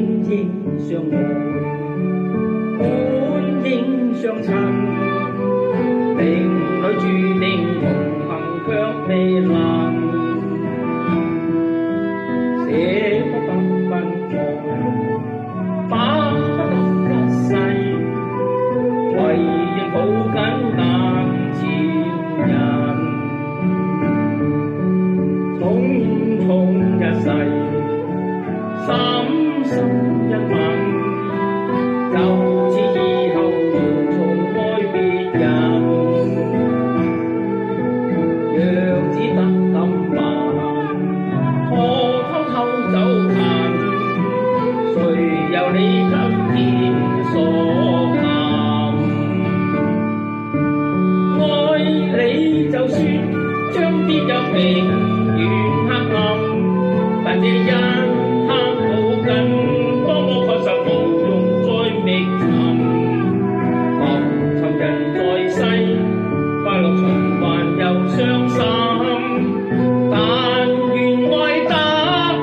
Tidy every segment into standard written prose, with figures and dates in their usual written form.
應相愛，本應相襯，命裏注定同行卻未能，捨不得分開，把不得一世，唯願抱緊眼前人。匆匆一世，深深一吻，就似以後無從愛別人。若只得今晚，可偷偷走近，誰有你給天所含？愛你就算將必有永遠黑暗，但這一刻抱緊，當我確實無用再覓尋。浮沉人在世，快樂循環又傷心，但願愛得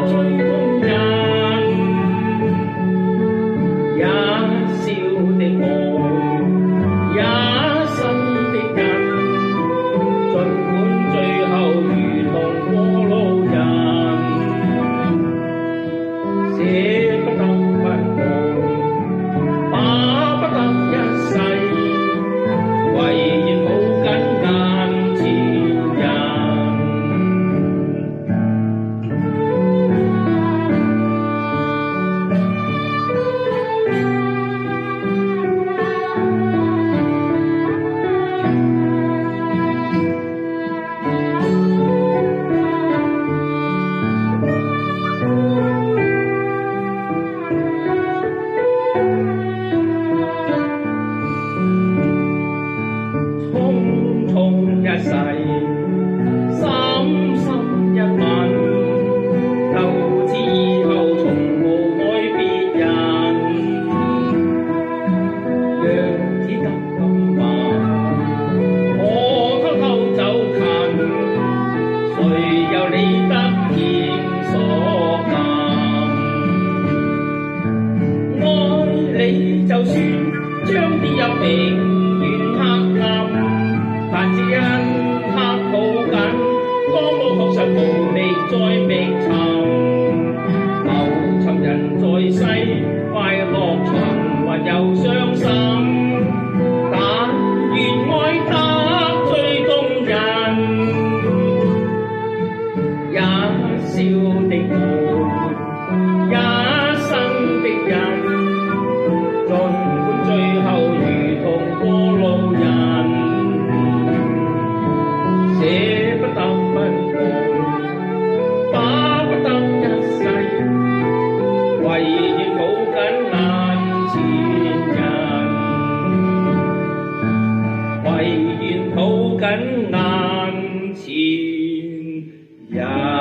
最動人，一笑的愛，一生的人，儘管最後如同過路人，捨不得分開，把不得一世，唯願抱緊眼前人。匆匆一世，深深一吻，就似以後從無愛別人。若只得今晚，可偷偷走近，誰有你得天所含？愛你就算將必有永遠黑暗，但這一刻抱緊，當我確實無力再覓尋。浮沉人在世，快樂循環又傷心，但願愛得最動人，一笑的愛，一生的人，儘管最後如同過路人，捨不得分開，把不得一世，唯願抱緊眼前人，唯願抱緊眼前人。